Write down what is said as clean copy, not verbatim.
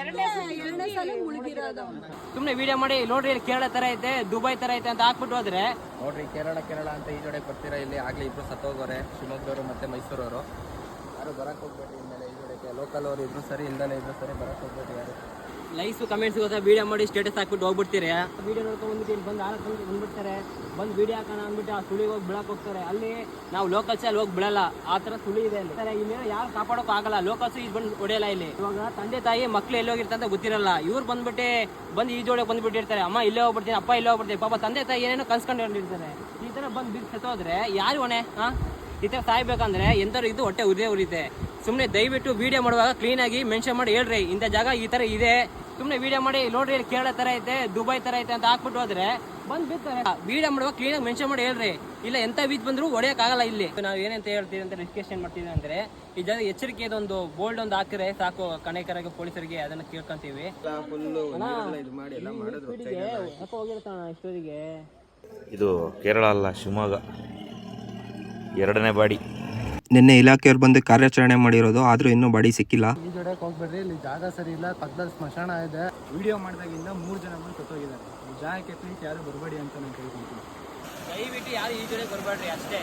ಎರಡನೇ ಸಲ ಮುಳುಗಿರೋದು. ಸುಮ್ಮನೆ ವಿಡಿಯೋ ಮಾಡಿ ನೋಡ್ರಿ ಇಲ್ಲಿ ಕೇರಳ ತರ ಐತೆ, ದುಬೈ ತರ ಐತೆ ಅಂತ ಹಾಕ್ಬಿಟ್ಟು ಹೋದ್ರೆ ನೋಡ್ರಿ ಕೇರಳ ಅಂತ ಈ ಜೋಡೆ ಬರ್ತೀರಾ. ಇಲ್ಲಿ ಆಗ್ಲೇ ಇಬ್ರು ಸತ್ತೋಗೋರೆ, ಶಿವಮೊಗ್ಗದವರು ಮತ್ತೆ ಮೈಸೂರವರು. ಯಾರು ಬರಕ್ ಹೋಗ್ಬೇಡಿ ಇನ್ಮೇಲೆ ಈ ಜೋಡಕ್ಕೆ. ಲೋಕಲ್ ಅವರು ಇಬ್ರು ಸರಿ, ಇಲ್ದಲೇ ಇಬ್ರು ಸರಿ, ಬರಕ್ ಹೋಗ್ಬೇಡಿ ಯಾರು. ಲೈಕ್ಸ್ ಕಮೆಂಟ್ಸ್ ಗೊತ್ತಾ, ವಿಡಿಯೋ ಮಾಡಿ ಸ್ಟೇಟಸ್ ಹಾಕ್ಬಿಟ್ಟು ಹೋಗ್ಬಿಡ್ತೀರಿ. ವಿಡಿಯೋ ನೋಡ್ಕೊಂಡು ಬಂದ್ಬಿಟ್ಟು ಇಲ್ಲಿ ಬಂದು ಆರಕ್ಕೆ ಬಂದ್ಬಿಡ್ತಾರೆ. ಬಂದು ವಿಡಿಯೋ ಹಾಕೋಣ ಅಂದ್ಬಿಟ್ಟು ಆ ಸುಳಿಗೆ ಹೋಗಿ ಬೀಳಕ್ಕೆ ಹೋಗ್ತಾರೆ. ಅಲ್ಲಿ ನಾವು ಲೋಕಲ್ಸ್ ಅಲ್ಲಿ ಹೋಗಿ ಬೀಳಲ್ಲ, ಆ ಥರ ಸುಳಿ ಇದೆ ಅಲ್ಲಿ. ಇಲ್ಲಿ ಯಾರು ಕಾಪಾಡೋಕೆ ಆಗಲ್ಲ, ಲೋಕಲ್ಸ್ ಈಗ ಬಂದು ಹೊಡೆಯಲ್ಲ ಇಲ್ಲಿ. ಇವಾಗ ತಂದೆ ತಾಯಿ ಮಕ್ಳು ಎಲ್ಲಿ ಹೋಗಿರ್ತಾರೆ ಗೊತ್ತಿರಲ್ಲ, ಇವ್ರು ಬಂದು ಈ ಜೋಡಿಗೆ ಬಂದ್ಬಿಟ್ಟಿರ್ತಾರೆ. ಅಮ್ಮ ಇಲ್ಲೇ ಹೋಗ್ಬಿಡ್ತೀನಿ, ಅಪ್ಪ ಇಲ್ಲೇ ಹೋಗ್ಬಿಡ್ತೀನಿ. ಪಾಪ ತಂದೆ ತಾಯಿ ಏನೇನೋ ಕನ್ಸ್ಕೊಂಡಿರ್ತಾರೆ. ಈ ಥರ ಬಂದು ಬಿದ್ದು ಸತ್ತೋದ್ರೆ ಯಾರು ಹೊಣೆ? ಈ ಥರ ಸಾಯ್ಬೇಕಂದ್ರೆ ಎಂಥವ್ರು ಇದು ಹೊಟ್ಟೆ ಉರಿಯುತ್ತೆ. ಸುಮ್ಮನೆ ದಯವಿಟ್ಟು ವಿಡಿಯೋ ಮಾಡುವಾಗ ಕ್ಲೀನಾಗಿ ಮೆನ್ಷನ್ ಮಾಡಿ ಹೇಳ್ರಿ, ಇಂಥ ಜಾಗ ಈ ಥರ ಇದೆ. ಸುಮ್ಮನೆ ವಿಡಿಯೋ ಮಾಡಿ ನೋಡ್ರಿ ಇಲ್ಲಿ ಕೇರಳ ತರ ಐತೆ, ದುಬೈ ತರ ಐತೆ ಅಂತ ಹಾಕ್ಬಿಟ್ಟು ಹೋದ್ರೆ ಬಂದು ಬಿಡ್ತಾರೆ. ವಿಡಿಯೋ ಮಾಡುವಾಗ ಕ್ಲೀನಾಗಿ ಮೆನ್ಷನ್ ಮಾಡಿ ಹೇಳ್ರಿ, ಇಲ್ಲ ಎಂಥ ಬೀಚ್ ಬಂದ್ರು ಹೊಡೆಯೋಕ್ಕಾಗಲ್ಲ ಇಲ್ಲಿ. ನಾವು ಏನಂತ ಹೇಳ್ತೀವಿ ಅಂತ ಡಿಸ್ಕಷನ್ ಮಾಡ್ತೀವಿ ಅಂದ್ರೆ, ಈ ಜಾಗ ಎಚ್ಚರಿಕೆ ಒಂದು ಬೋಲ್ಡ್ ಒಂದು ಹಾಕಿದ್ರೆ ಸಾಕು, ಕಣಕರಿಗೆ ಪೊಲೀಸರಿಗೆ ಅದನ್ನ ಕೇಳ್ಕೊಂತೀವಿ. ಇಷ್ಟೊತ್ತಿಗೆ ಇದು ಕೇರಳ ಅಲ್ಲ, ಶಿವಮೊಗ್ಗ. ಎರಡನೇ ಬಾಡಿ. ನಿನ್ನೆ ಇಲಾಖೆಯವ್ರು ಬಂದು ಕಾರ್ಯಾಚರಣೆ ಮಾಡಿರೋದು, ಆದ್ರೂ ಇನ್ನೂ ಬಾಡಿ ಸಿಕ್ಕಿಲ್ಲ. ಈ ಜೋಡಕ್ಕೆ ಹೋಗ್ಬೇಡ್ರಿ, ಇಲ್ಲಿ ಜಾಗ ಸರಿ ಇಲ್ಲ, ಪಕ್ಕದಲ್ಲಿ ಸ್ಮಶಾನ ಇದೆ. ವಿಡಿಯೋ ಮಾಡಿದಾಗಿಂದ 3 ಜನ ಬಂದು ಸತ್ತೋಗಿದ್ದಾರೆ. ಈ ಜಾಗಕ್ಕೆ ಪ್ಲೀಸ್ ಯಾರು ಬರಬೇಡಿ ಅಂತ ನಾನು ಕೇಳ್ಕೊಂತೀನಿ. ದಯವಿಟ್ಟು ಯಾರು ಈ ಜೋಡಿ ಬರಬೇಡ್ರಿ ಅಷ್ಟೇ.